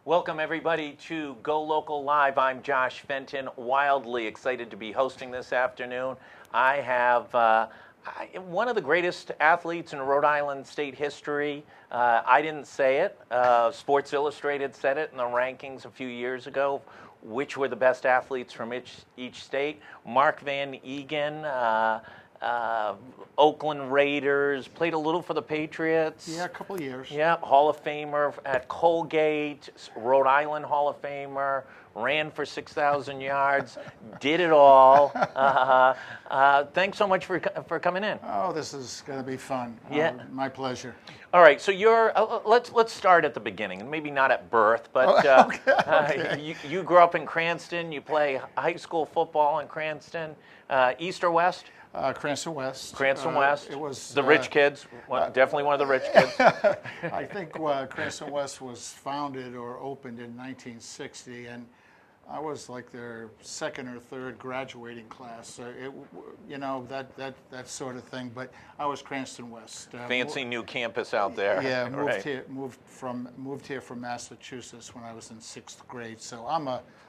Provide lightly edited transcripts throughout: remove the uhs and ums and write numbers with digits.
Welcome, everybody, to Go Local Live. I'm Josh Fenton, wildly excited to be hosting this afternoon. I have one of the greatest athletes in Rhode Island state history. I didn't say it. Sports Illustrated said it in the rankings a few years ago, which were the best athletes from each state. Mark Van Eeghen, Oakland Raiders, played a little for the Patriots. Yeah, a couple of years. Yeah, Hall of Famer at Colgate, Rhode Island Hall of Famer, ran for 6,000 yards, did it all. Thanks so much for coming in. Oh, this is going to be fun. Yeah. My pleasure. All right, so you're, let's start at the beginning, and maybe not at birth, but Okay. You grew up in Cranston, you play high school football in Cranston, East or West? Cranston West. Cranston West. It was the rich kids. Definitely one of the rich kids. I think Cranston West was founded or opened in 1960, and I was like their second or third graduating class. That sort of thing. But I was Cranston West. Fancy new campus out there. Yeah, Right. moved here from Massachusetts when I was in sixth grade. So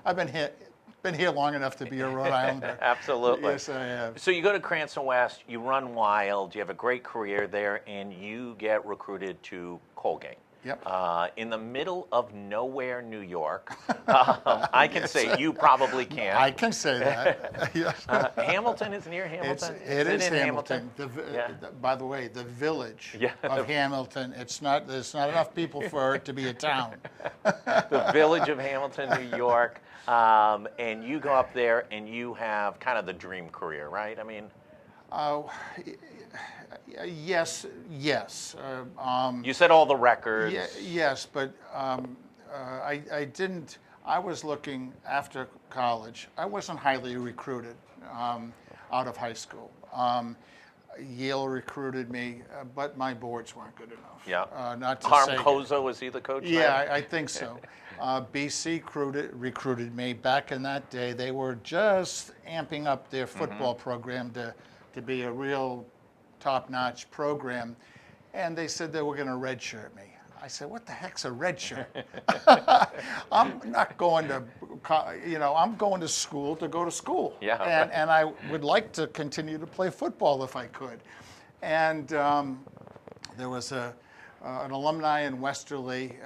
I've been here long enough to be a Rhode Islander. Absolutely. Yes, I have. So you go to Cranston West, you run wild, you have a great career there, and you get recruited to Colgate. Yep. In the middle of nowhere, New York. I can say, you probably can't. I can say that. Yes. Hamilton is near Hamilton? It is in Hamilton. Yeah. By the way, the village Yeah. of Hamilton. There's not enough people for it to be a town. The village of Hamilton, New York. And you go up there and you have kind of the dream career, right? I mean, Yes. you set all the records. Yes, but I didn't. I was looking after college. I wasn't highly recruited out of high school. Yale recruited me, but my boards weren't good enough. Yeah. Not to Harm say. Koza, was he the coach? Yeah, I think so. BC recruited me. Back in that day, they were just amping up their football program to be a real top-notch program, and they said they were going to redshirt me. I said, "What the heck's a redshirt? I'm not going to, I'm going to school to go to school. Yeah. And I would like to continue to play football if I could." And there was an alumni in Westerly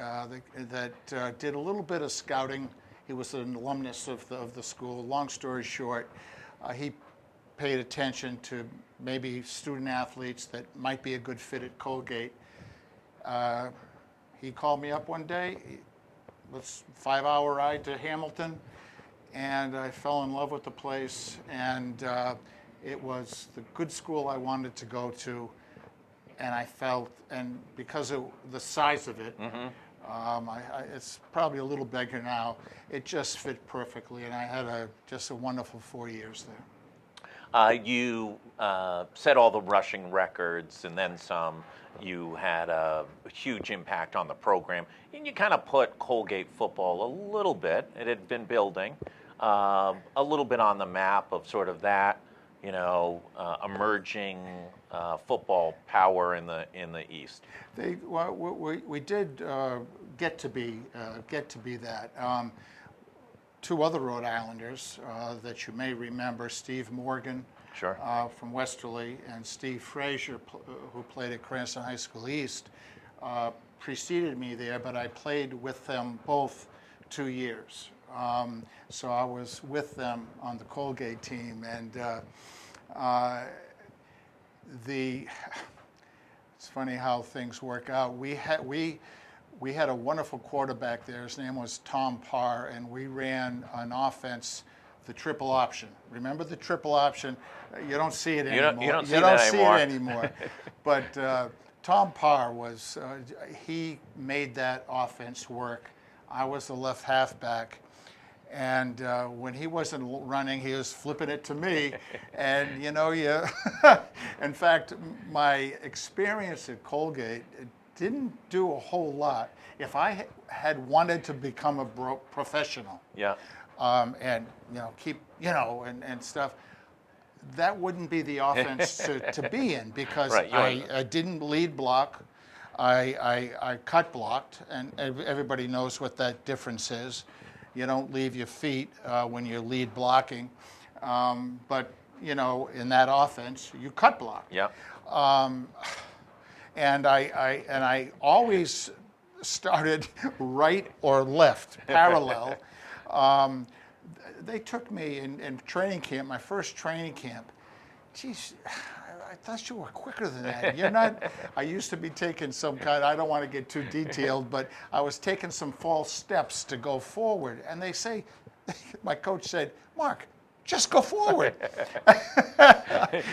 that did a little bit of scouting. He was an alumnus of the school. Long story short, he paid attention to maybe student athletes that might be a good fit at Colgate. He called me up one day. It was a 5-hour ride to Hamilton, and I fell in love with the place. And it was the good school I wanted to go to. And I felt, and because of the size of it, it's probably a little bigger now. It just fit perfectly, and I had just a wonderful 4 years there. You set all the rushing records and then some. You had a huge impact on the program, and you kind of put Colgate football a little bit. It had been building a little bit on the map of sort of that, emerging football power in the East. We did get to be that. Two other Rhode Islanders that you may remember, Steve Morgan, Sure. From Westerly, and Steve Frazier, who played at Cranston High School East, preceded me there, but I played with them both 2 years. So I was with them on the Colgate team, and it's funny how things work out. We had a wonderful quarterback there. His name was Tom Parr, and we ran an offense, the triple option. Remember the triple option? You don't see it anymore. You don't see it anymore. But Tom Parr he made that offense work. I was the left halfback. And when he wasn't running, he was flipping it to me. And, in fact, my experience at Colgate didn't do a whole lot. If I had wanted to become a professional, Yeah. and keep and stuff, that wouldn't be the offense to be in, because Right, I didn't lead block. I cut blocked, and everybody knows what that difference is. You don't leave your feet when you're lead blocking, but in that offense, you cut block. Yeah. And I always started right or left, parallel. They took me in training camp, my first training camp. Geez, I thought you were quicker than that. You're not. I used to be taking some kind. I don't want to get too detailed, but I was taking some false steps to go forward. And they say, my coach said, "Mark, just go forward."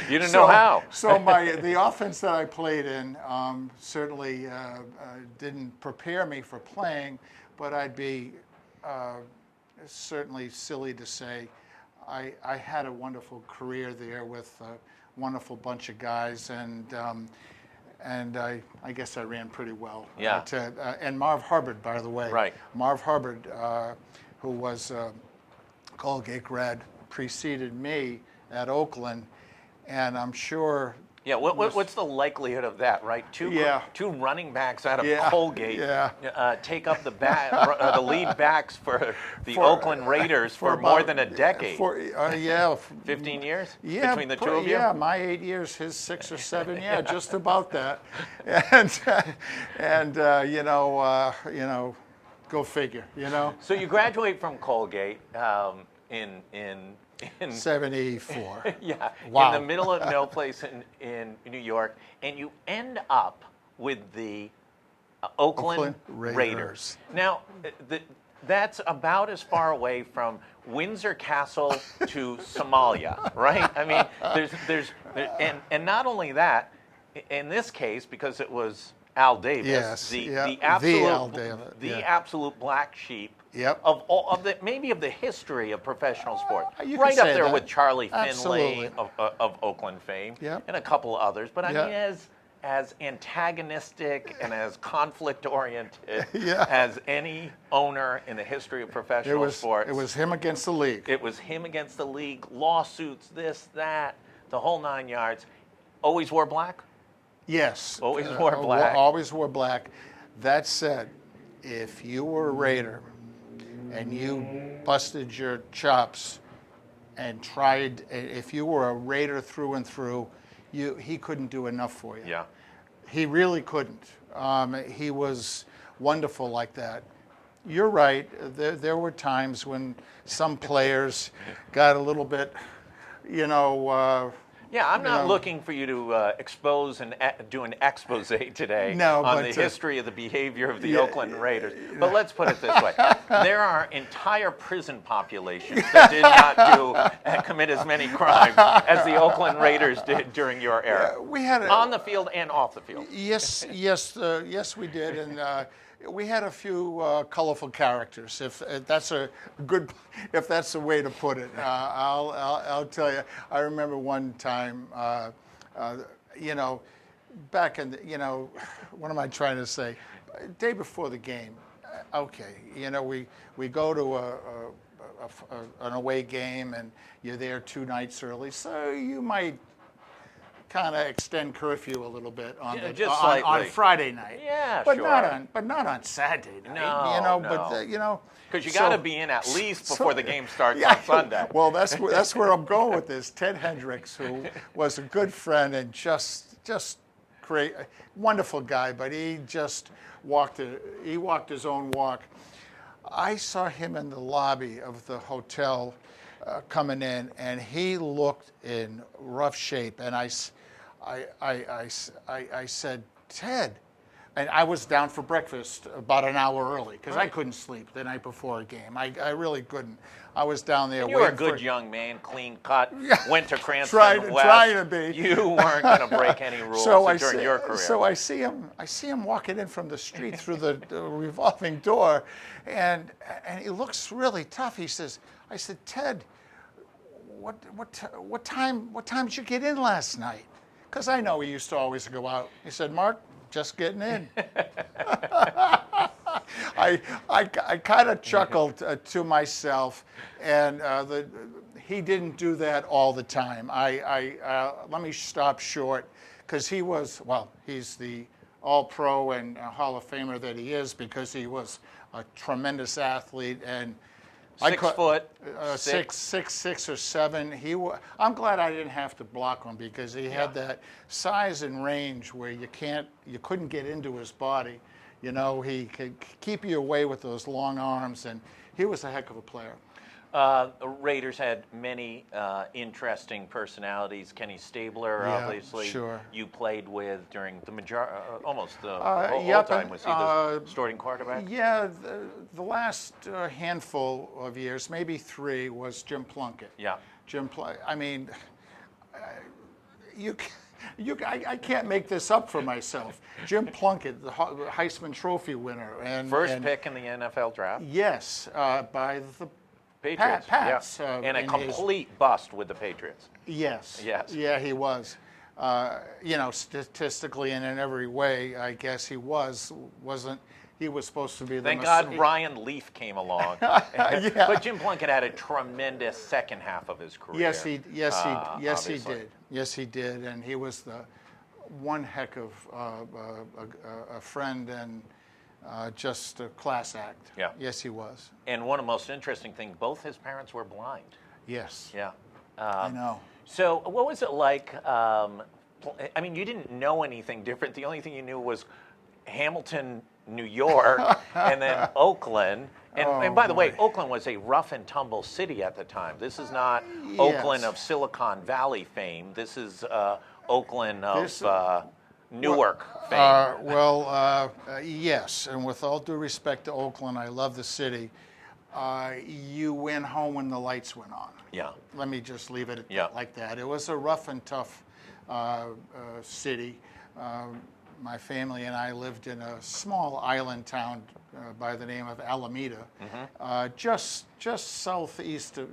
You didn't know how. So the offense that I played in certainly didn't prepare me for playing, but I'd be certainly silly to say I had a wonderful career there with a wonderful bunch of guys, and I guess I ran pretty well. Yeah. And Marv Hubbard, by the way. Right. Marv Hubbard, who was Colgate grad, preceded me at Oakland, and I'm sure. Yeah, what's the likelihood of that, right? Two running backs out of Colgate take up the lead backs for the Oakland Raiders for more than a decade. 15 years between the two of you? Yeah, my 8 years, his 6 or 7, just about that. And go figure, So you graduate from Colgate in 74. Yeah, wow. In the middle of no place in New York, and you end up with the Oakland Raiders. Now, that's about as far away from Windsor Castle to Somalia, right? I mean, and not only that, in this case, because it was Al Davis, the absolute black sheep. Yep. Of the history of professional sport, right up there with Charlie Finley Absolutely. of Oakland fame, Yep. and a couple others. But I mean, as antagonistic and as conflict oriented as any owner in the history of professional sports. It was him against the league. It was him against the league. Lawsuits, this, that, the whole 9 yards. Always wore black. Yes. Always wore black. Always wore black. That said, if you were a Raider and you busted your chops and tried, if you were a Raider through and through, he couldn't do enough for you. Yeah. He really couldn't. He was wonderful like that. You're right. There were times when some players got a little bit, Yeah, I'm not looking for you to expose and do an expose today on the history of the behavior of the Oakland Raiders. But let's put it this way. There are entire prison populations that did not commit as many crimes as the Oakland Raiders did during your era. We had on the field and off the field. Yes, we did. And we had a few colorful characters, if that's a way to put it. I'll tell you. I remember one time, back in what am I trying to say? Day before the game, we go to an away game and you're there 2 nights early, so you might kind of extend curfew a little bit on Friday night. Yeah, but sure. not on Saturday night. No. Because you got to be in at least before the game starts on Sunday. Well, that's where I'm going with this. Ted Hendricks, who was a good friend and just great, wonderful guy, but he just walked his own walk. I saw him in the lobby of the hotel coming in, and he looked in rough shape. And I said, "Ted," and I was down for breakfast about an hour early because I couldn't sleep the night before a game. I really couldn't. I was down there. You were a good young man, clean cut, went to Cranston West. Trying to be. You weren't going to break any rules during your career. So I see him walking in from the street through the revolving door, and he looks really tough. I said, "Ted, what time did you get in last night?" Because I know he used to always go out. He said, "Mark, just getting in." I kind of chuckled to myself, and he didn't do that all the time. Let me stop short, because he's the All-Pro and Hall of Famer that he is, because he was a tremendous athlete. And 6 foot, 6'6" or 7". I'm glad I didn't have to block him, because he had that size and range where you couldn't get into his body. You know, he could keep you away with those long arms, and he was a heck of a player. The Raiders had many interesting personalities. Kenny Stabler, obviously, sure. you played with during the almost the whole Yep, time. Was he the starting quarterback? Yeah, the last handful of years, maybe 3, was Jim Plunkett. Yeah. I mean, I can't make this up for myself. Jim Plunkett, the Heisman Trophy winner, and first pick in the NFL draft. Yes, by the Patriots. Pats, and a complete bust with the Patriots. Yes. Yes. Yeah, he was. You know, statistically and in every way, I guess he wasn't. He was supposed to be the. Thank God Ryan Leaf came along. Yeah. But Jim Plunkett had a tremendous second half of his career. Yes, he obviously. did. Yes, he did, and he was the one heck of a friend and just a class act. Yeah. Yes, he was. And one of the most interesting things, both his parents were blind. Yes. Yeah. I know. So what was it like? I mean, you didn't know anything different. The only thing you knew was Hamilton, New York, and then Oakland. And by the way, Oakland was a rough and tumble city at the time. This is not Oakland of Silicon Valley fame. This is Oakland of Newark fame. Yes, and with all due respect to Oakland, I love the city. You went home when the lights went on. Yeah. Let me just leave it like that. It was a rough and tough city. My family and I lived in a small island town by the name of Alameda, just southeast of,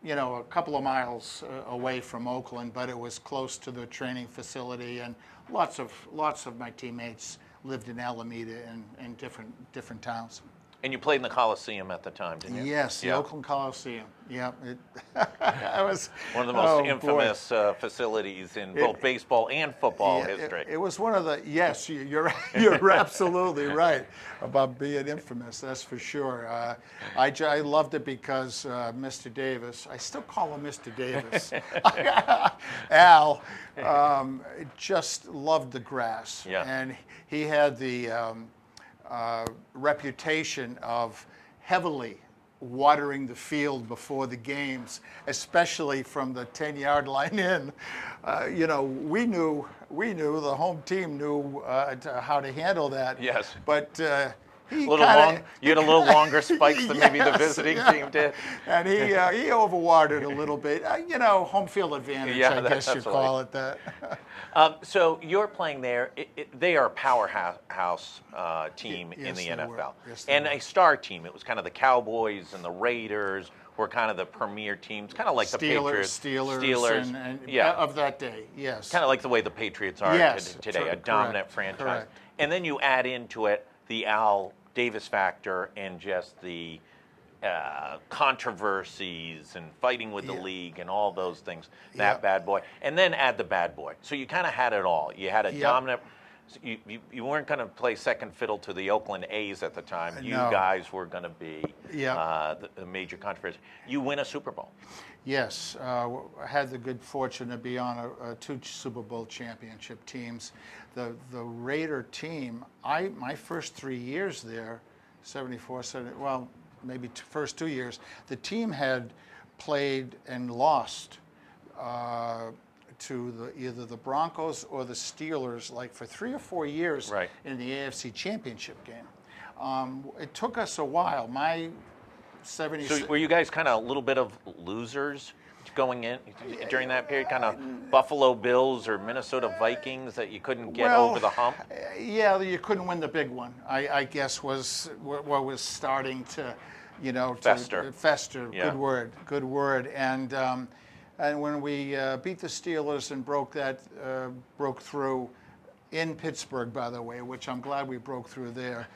a couple of miles away from Oakland, but it was close to the training facility, and lots of my teammates lived in Alameda and different towns. And you played in the Coliseum at the time, didn't you? Yes, the Oakland Coliseum. Yeah, that was one of the most infamous facilities in both baseball and football history. It was one of the you're absolutely right about being infamous. That's for sure. I loved it because Mr. Davis, I still call him Mr. Davis, Al, just loved the grass, and he had the reputation of heavily watering the field before the games, especially from the 10-yard line in. We knew the home team knew how to handle that. Yes. But you had a little longer spikes than maybe the visiting team did. And he overwatered a little bit. Home field advantage, I guess you call it that. So you're playing there. They are a powerhouse team in the NFL. And a star team. It was kind of the Cowboys and the Raiders were kind of the premier teams, kind of like the Patriots. Steelers and of that day, yes. Kind of like the way the Patriots are today, a dominant franchise. Correct. And then you add into it the Al Davis factor and just the controversies and fighting with the league and all those things, that bad boy. And then add the bad boy. So you kind of had it all. You had a dominant, you weren't going to play second fiddle to the Oakland A's at the time. You guys were going to be the major controversy. You win a Super Bowl. Yes, I had the good fortune to be on 2 Super Bowl championship teams. The Raider team, my first 3 years there, 74, 70, well, maybe first 2 years, the team had played and lost to either the Broncos or the Steelers, like for 3 or 4 years in the AFC Championship game. It took us a while. My 76. So were you guys kind of a little bit of losers going in during that period? Kind of Buffalo Bills or Minnesota Vikings that you couldn't get over the hump? Yeah, you couldn't win the big one, I guess was what was starting to, fester. Fester, good word. And when we beat the Steelers and broke through in Pittsburgh, by the way, which I'm glad we broke through there.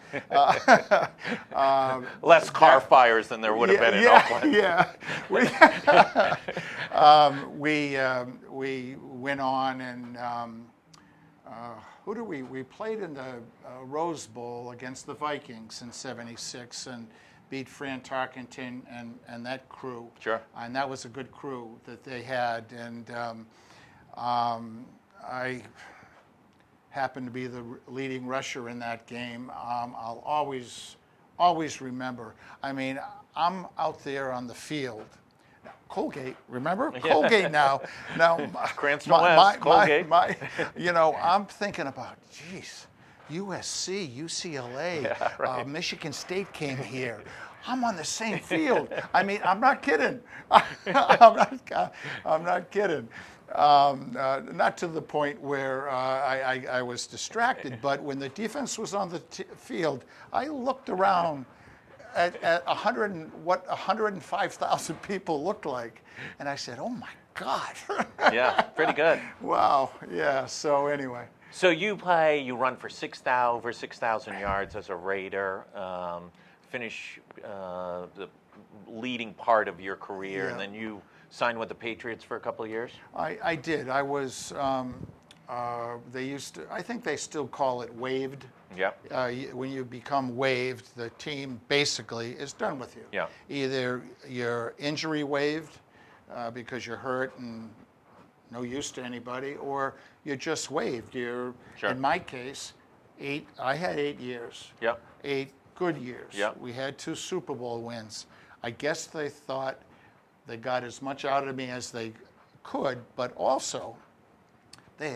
Less car fires than there would have been in Oakland. We went on and who do we played in the Rose Bowl against the Vikings in '76 and beat Fran Tarkenton and that crew. Sure. And that was a good crew that they had. And I happened to be the leading rusher in that game. I'll always remember. I mean, I'm out there on the field. Colgate, remember? Colgate now. Cranston West, Colgate. I'm thinking about, geez, USC, UCLA, Yeah, right. Michigan State came here. I'm on the same field. I mean, I'm not kidding. I'm not kidding. Not to the point where I was distracted, but when the defense was on the field, I looked around at 105,000 people looked like, and I said, "Oh my God!" Yeah, pretty good. Wow. Yeah. So anyway. So you run for over 6,000 yards as a Raider, finish the leading part of your career, Yeah. and then you signed with the Patriots for a couple of years? I did. I was, they used to, I think they still call it waived. Yeah. When you become waived, the team basically is done with you. Yeah. Either you're injury waived because you're hurt and no use to anybody, or you're just waived. Sure. In my case, I had 8 years. Yeah. 8 good years. Yeah. We had 2 Super Bowl wins. I guess they thought they got as much out of me as they could, but also they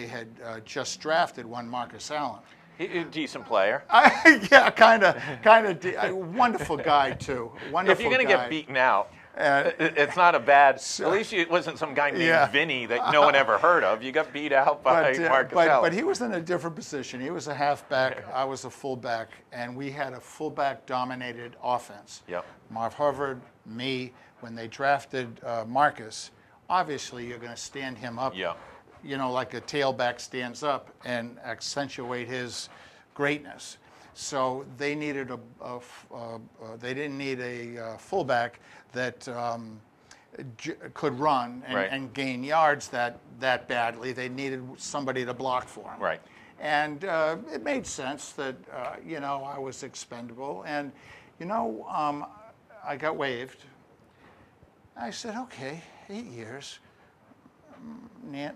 had just drafted one Marcus Allen. A decent player. Yeah, kind of. A wonderful guy too. Wonderful. If you're going to get beaten out, And- it's not a bad. At least it wasn't some guy named Yeah. Vinny that no one ever heard of. You got beat out by Marcus Allen. But he was in a different position. He was a halfback. I was a fullback, and we had a fullback-dominated offense. Yep. Marv Harvard, me. When they drafted Marcus, obviously you're going to stand him up. Yeah. Like a tailback stands up and accentuate his greatness. So they needed they didn't need a fullback that could run Right. and gain yards that badly. They needed somebody to block for him. Right. And it made sense that I was expendable, and I got waived. I said, okay, 8 years.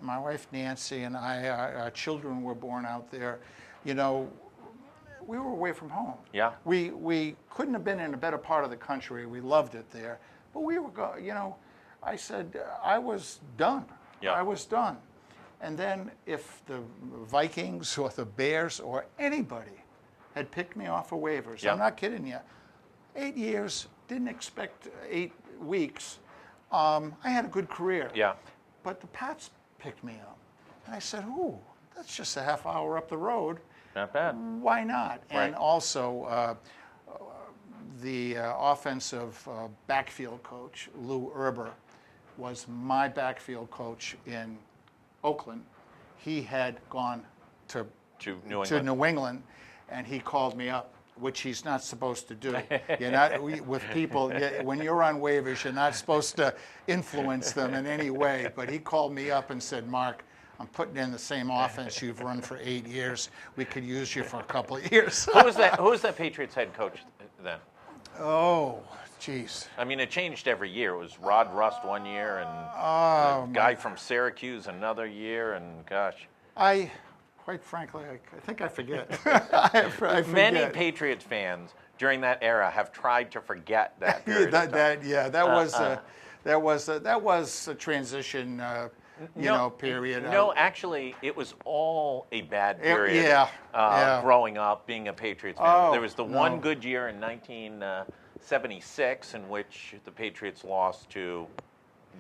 My wife Nancy and our children were born out there. We were away from home. Yeah. We couldn't have been in a better part of the country. We loved it there. But we were, I said, I was done. Yeah. I was done. And then if the Vikings or the Bears or anybody had picked me off of waivers, Yeah. I'm not kidding you, 8 years, didn't expect 8 weeks. I had a good career. Yeah. But the Pats picked me up. And I said, ooh, that's just a half hour up the road. Not bad. Why not? Right. And also, the offensive backfield coach, Lou Erber, was my backfield coach in Oakland. He had gone to New England, and he called me up, which he's not supposed to do. You're not with people when you're on waivers. You're not supposed to influence them in any way. But he called me up and said, "Mark, I'm putting in the same offense you've run for 8 years. We could use you for a couple of years." Who was that Patriots head coach then? Oh, jeez. I mean, it changed every year. It was Rod Rust one year, and Oh, a guy from Syracuse another year, and gosh. Quite frankly, I think I forget. I forget. Many Patriots fans during that era have tried to forget that period of time. That was a transition, period. No, actually, it was all a bad period. Yeah. Growing up, being a Patriots fan. Oh, There was the one no. good year in 1976 in which the Patriots lost to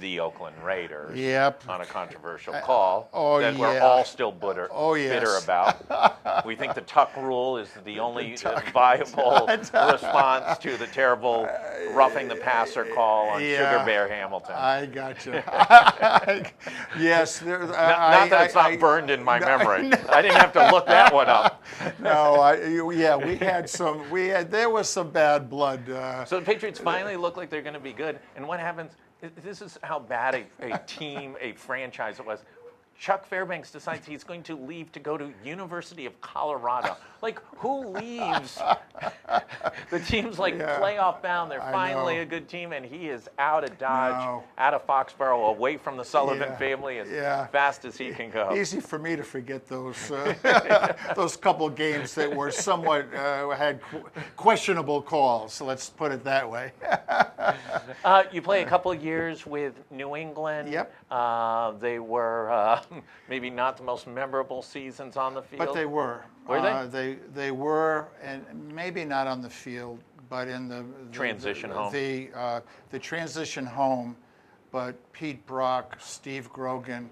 the Oakland Raiders Yep. on a controversial call oh, that we're yeah. all still bitter yes. about. We think the tuck rule is the only viable response to the terrible roughing the passer call on Sugar Bear Hamilton. I got you. Yes. Not that it's not burned in my memory. I didn't have to look that one up. No, there was some bad blood. So the Patriots finally look like they're going to be good. And what happens? This is how bad a team, a franchise it was. Chuck Fairbanks decides he's going to leave to go to University of Colorado. Like, who leaves? The team's like playoff bound. They're finally a good team, and he is out of Dodge, out of Foxborough, away from the Sullivan family as fast as he can go. Easy for me to forget those those couple games that were somewhat had questionable calls. So let's put it that way. You play a couple years with New England. Yep. They were maybe not the most memorable seasons on the field. But they were. Were they? They were, and maybe not on the field, but in the transition home. The transition home. But Pete Brock, Steve Grogan,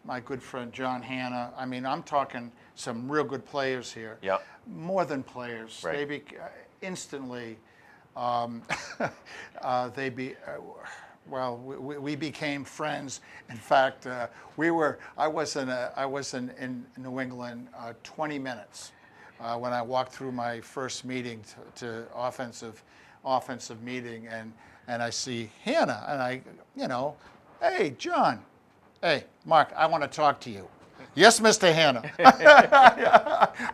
my good friend John Hanna. I mean, I'm talking some real good players here. Yeah. More than players. Right. They instantly. We became friends. In fact, I was in New England 20 minutes when I walked through my first meeting to offensive meeting, and I see Hannah, and hey, John, hey, Mark, I want to talk to you. Yes, Mr. Hanna.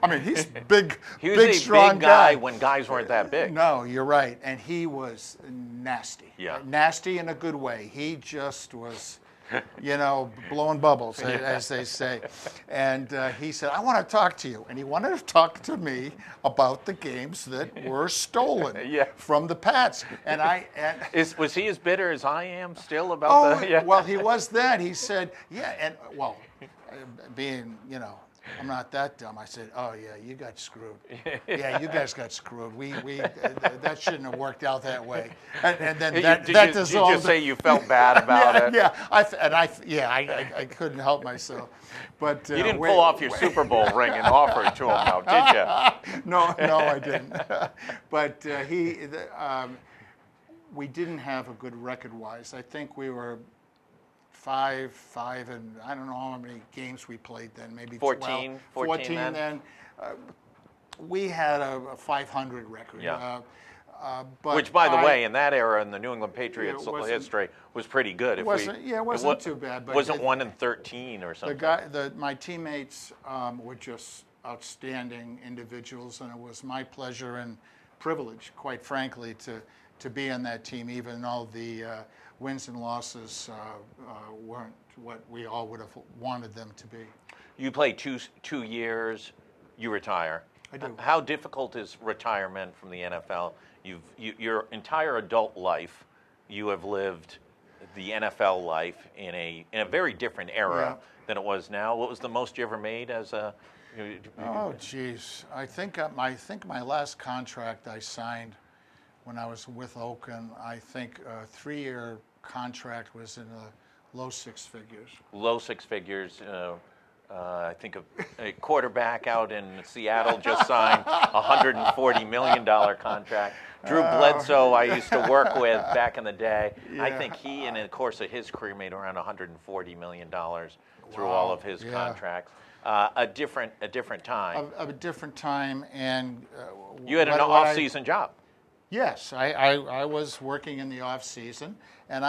I mean, he's big, he was big, a strong big guy when guys weren't that big. No, you're right. And he was nasty. Yeah. Nasty in a good way. He just was, blowing bubbles, as they say. And he said, I want to talk to you. And he wanted to talk to me about the games that were stolen from the Pats. And was he as bitter as I am still about the? Yeah. Well, he was then. He said, being, I'm not that dumb. I said, oh, yeah, you got screwed. Yeah, you guys got screwed. We that shouldn't have worked out that way. And then did you just say you felt bad about it? Yeah, I couldn't help myself. But you didn't pull off your Super Bowl ring and offer it to him, though, did you? No, I didn't. But we didn't have a good record-wise. I think we were 5, and I don't know how many games we played then, maybe 14 then. We had a 500 record. Yeah. But which, by the way, in that era in the New England Patriots history was pretty good. It wasn't too bad. But wasn't 1-13 or something. My teammates were just outstanding individuals, and it was my pleasure and privilege, quite frankly, to be on that team, even though the wins and losses weren't what we all would have wanted them to be. You play two years, you retire. I do. How difficult is retirement from the NFL? Your entire adult life, you have lived the NFL life in a very different era than it was now. What was the most you ever made as a? Oh, geez. I think my last contract I signed when I was with Eeghen, I think a 3-year contract was in the low six figures. Low six figures. I think a quarterback out in Seattle just signed a $140 million contract. Drew Bledsoe, I used to work with back in the day. Yeah. I think he, in the course of his career, made around $140 million through all of his contracts. A different time. A different time, and you had an off-season job. Yes, I was working in the off season, and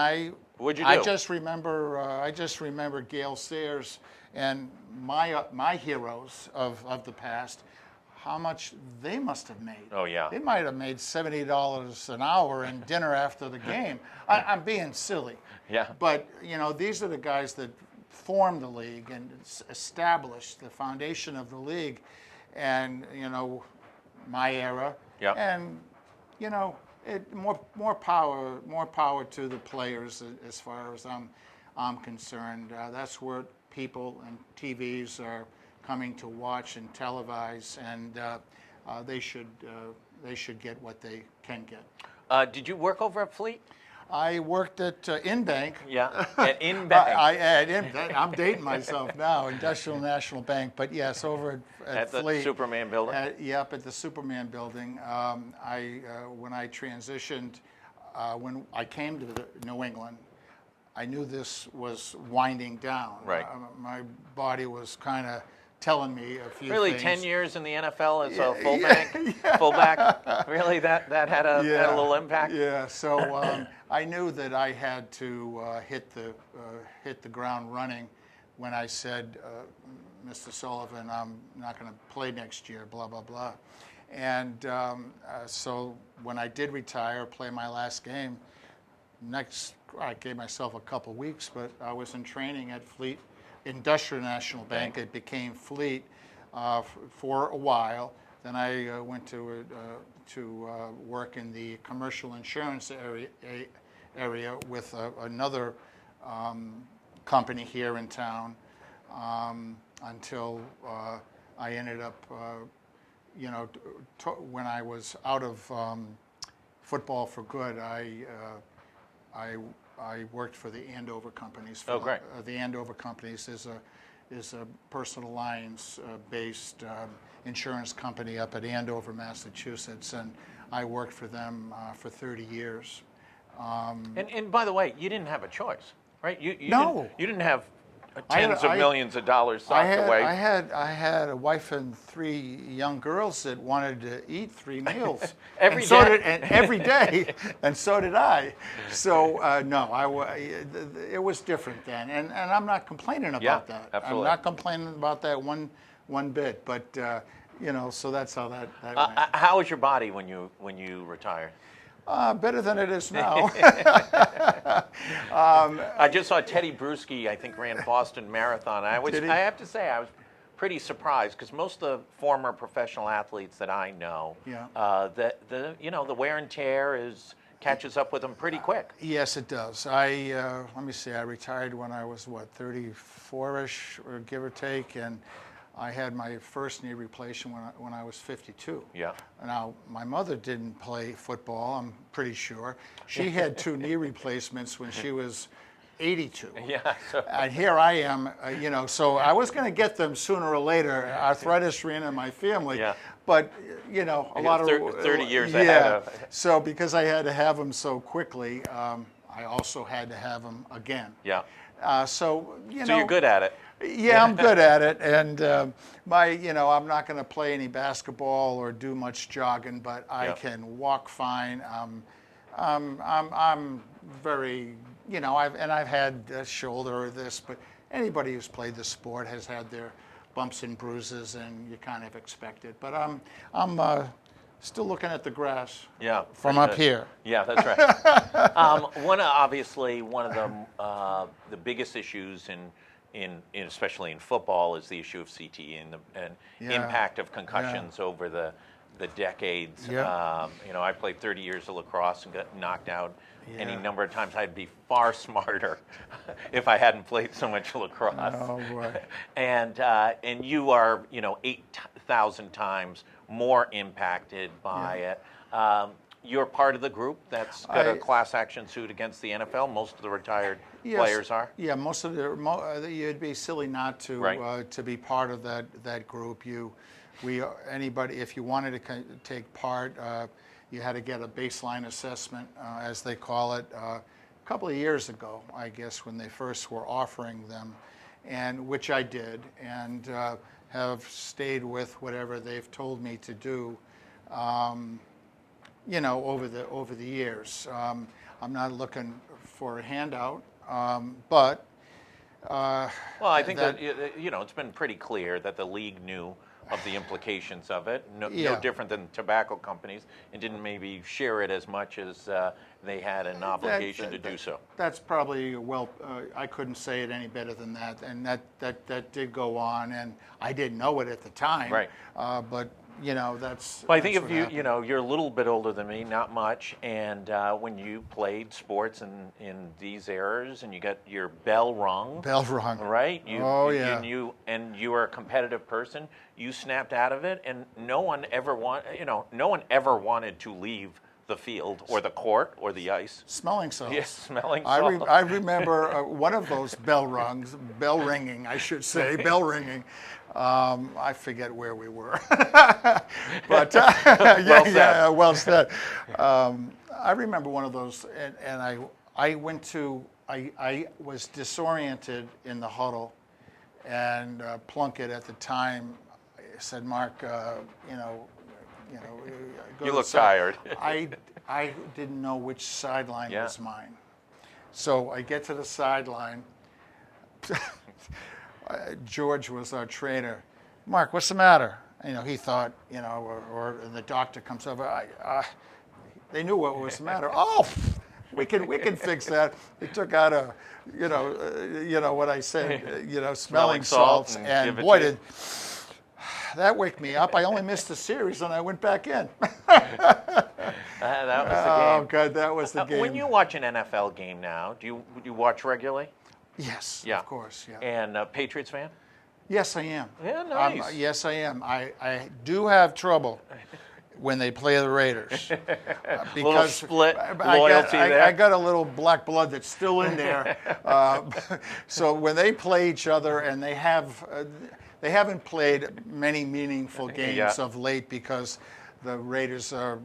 What'd you do? I just remember Gail Sayers and my heroes of the past, how much they must have made. Oh yeah. They might have made $70 an hour and dinner after the game. I'm being silly. Yeah. But these are the guys that formed the league and established the foundation of the league, and my era. Yeah. And more power to the players as far as I'm concerned. That's where people and TVs are coming to watch and televise, and they should get what they can get. Did you work over at Fleet? I worked at Inbank. Yeah, at Inbank. I'm dating myself now, Industrial National Bank, but yes, over at Fleet. The Superman building? Yep, at the Superman building. When I transitioned, when I came to New England, I knew this was winding down. Right. My body was kind of telling me a few really things. 10 years in the NFL as a fullback? Really, that had a little impact? Yeah, so I knew that I had to hit the ground running, when I said, Mr. Sullivan, I'm not going to play next year, blah, blah, blah. And so when I did retire, play my last game, I gave myself a couple weeks, but I was in training at Fleet Industrial National Bank. It became Fleet for a while. Then I went to work in the commercial insurance area with another company here in town until I ended up, when I was out of football for good, I worked for the Andover Companies. Oh, great. The Andover Companies is a personal lines based insurance company up at Andover, Massachusetts, and I worked for them for 30 years. And by the way, you didn't have a choice, right? No. You didn't have tens of millions of dollars socked away. I had a wife and 3 young girls that wanted to eat 3 meals every day, and so did I. So no, it was different then, and I'm not complaining about that. Absolutely. I'm not complaining about that one bit, but so that's how that went. How was your body when you retired? Better than it is now. I just saw Teddy Bruschi, I think, ran Boston Marathon. I have to say, I was pretty surprised because most of the former professional athletes that I know, the wear and tear catches up with them pretty quick. Yes, it does. Let me see. I retired when I was 34ish, or give or take, and I had my first knee replacement when I was 52. Yeah. Now, my mother didn't play football, I'm pretty sure. She had 2 knee replacements when she was 82. Yeah. And here I am, so I was going to get them sooner or later. Arthritis ran in my family. Yeah. But, a lot of... 30 years ahead of... So because I had to have them so quickly, I also had to have them again. Yeah. So you're good at it. Yeah, I'm good at it, and I'm not going to play any basketball or do much jogging, but I can walk fine. I'm very, I've had a shoulder or this, but anybody who's played the sport has had their bumps and bruises, and you kind of expect it. But I'm still looking at the grass. Yeah. From up here. Yeah, that's right. One of the biggest issues especially in football is the issue of CTE and impact of concussions over the decades. Yeah. I played 30 years of lacrosse and got knocked out any number of times. I'd be far smarter if I hadn't played so much lacrosse. Oh boy. And you are 8,000 times more impacted by it. You're part of the group that's got a class action suit against the NFL. Most of the retired players are. Yeah, most of you'd be silly not to to be part of that group. Anybody, if you wanted to take part, you had to get a baseline assessment, as they call it, a couple of years ago, I guess, when they first were offering them, and which I did, and have stayed with whatever they've told me to do. Over the years. I'm not looking for a handout, but... well, I think that it's been pretty clear that the league knew of the implications of it, no different than tobacco companies, and didn't maybe share it as much as they had an obligation to do so. That's probably, I couldn't say it any better than that, and that did go on, and I didn't know it at the time, right. But that's... Well, I think if you're a little bit older than me, not much, and when you played sports in these eras, and you got your bell rung. Bell rung. Right? You were a competitive person. You snapped out of it, and no one ever wanted to leave the field or the court or the ice. Smelling salts. Yes, smelling salts. I remember one of those bell ringing, I should say, bell ringing. I forget where we were, but well said. I remember one of those, and I was disoriented in the huddle, and Plunkett at the time said, "Mark, you look tired." I didn't know which sideline was mine, so I get to the sideline. George was our trainer. Mark, what's the matter? He thought, or the doctor comes over. They knew what was the matter. Oh, we can fix that. They took out a, what I said, smelling salts, and boy, did that wake me up. I only missed the series, and I went back in. That was the game. Oh God, that was the game. When you watch an NFL game now, do you watch regularly? Yes, Yeah. of course, yeah. And Patriots fan? Yes, I am. Yeah, nice. Yes, I am. I do have trouble when they play the Raiders. Little split loyalty there. I got a little black blood that's still in there. So when they play each other, and they haven't played many meaningful games of late because the Raiders are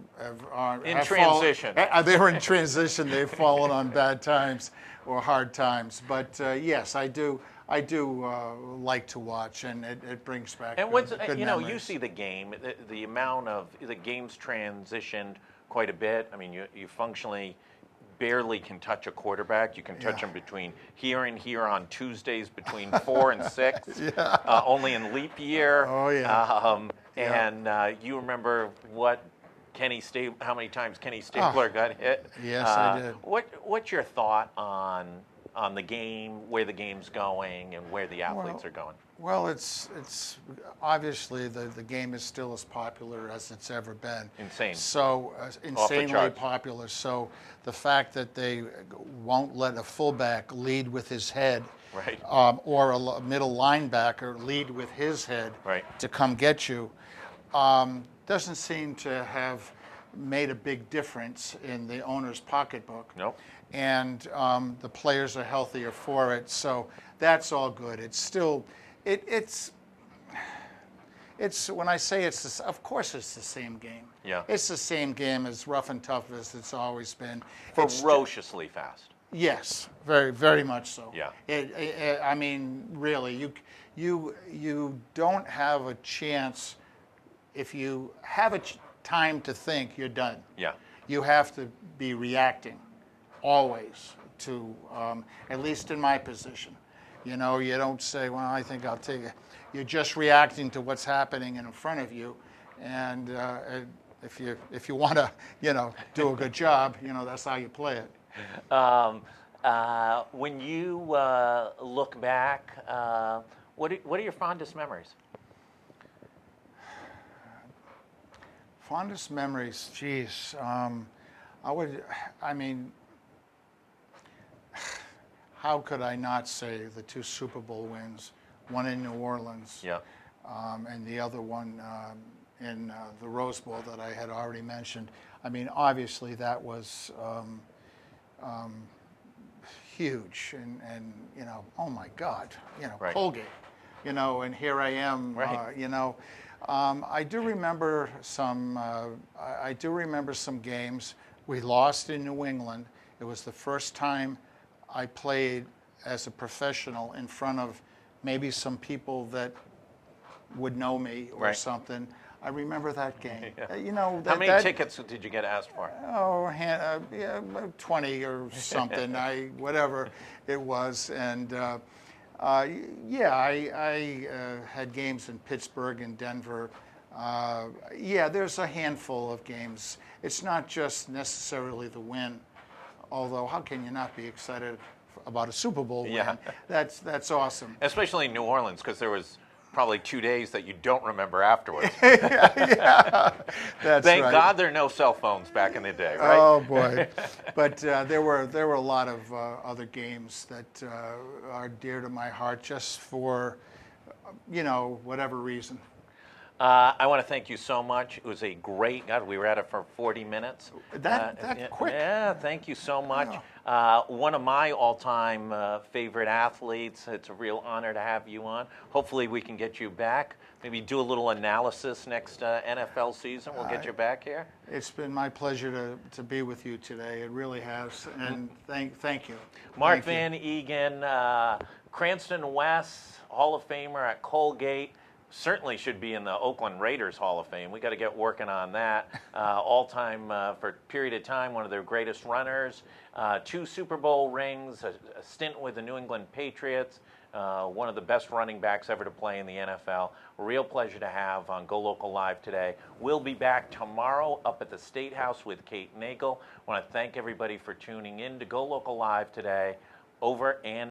in transition. They're in transition. They've fallen on bad times or hard times. But yes, I do like to watch, and it brings back good memories. You see the game, the amount of the game's transitioned quite a bit. I mean, you functionally barely can touch a quarterback. You can touch them between here and here on Tuesdays between 4 and 6, only in leap year. Oh yeah. And you remember how many times Kenny Stabler got hit? Yes, I did. What's your thought on the game, where the game's going, and where the athletes are going? Well, it's obviously the game is still as popular as it's ever been. Insane. So insanely popular. So the fact that they won't let a fullback lead with his head, right, or a middle linebacker lead with his head, right, to come get you, doesn't seem to have made a big difference in the owner's pocketbook. Nope. And the players are healthier for it, so that's all good. It's still, it's when I say of course it's the same game. Yeah. It's the same game, as rough and tough as it's always been. Ferociously fast. Yes, very, very much so. Yeah. I mean, really, you don't have a chance. If you have time to think, you're done. Yeah. You have to be reacting always to, at least in my position. You don't say, well, I think I'll take it. You're just reacting to what's happening in front of you. And if you want to, do a good job, that's how you play it. When you look back, what are your fondest memories? Fondest memories, geez. How could I not say the 2 Super Bowl wins, one in New Orleans, and the other one in the Rose Bowl that I had already mentioned. I mean, obviously that was huge, and oh my God, right, Colgate, and here I am, right, I do remember some. I do remember some games. We lost in New England. It was the first time I played as a professional in front of maybe some people that would know me or right, something. I remember that game. How many tickets did you get asked for? Oh, 20 or something. Whatever it was, and. I had games in Pittsburgh and Denver. There's a handful of games. It's not just necessarily the win, although how can you not be excited about a Super Bowl win? Yeah. That's awesome. Especially in New Orleans, because there was probably 2 days that you don't remember afterwards. That's Thank right. God there are no cell phones back in the day, right? Oh boy, but there were a lot of other games that are dear to my heart, just for whatever reason. I want to thank you so much. It was a great, God, we were at it for 40 minutes. That quick? Yeah, thank you so much. One of my all-time favorite athletes. It's a real honor to have you on. Hopefully we can get you back. Maybe do a little analysis next NFL season. We'll get you back here. It's been my pleasure to be with you today. It really has. And thank you. Mark Van Eeghen, Cranston West, Hall of Famer at Colgate. Certainly should be in the Oakland Raiders Hall of Fame. We got to get working on that. All-time, for a period of time, one of their greatest runners. 2 Super Bowl rings, a stint with the New England Patriots. one of the best running backs ever to play in the NFL. Real pleasure to have on Go Local Live today. We'll be back tomorrow up at the State House with Kate Nagel. I want to thank everybody for tuning in to Go Local Live today. Over and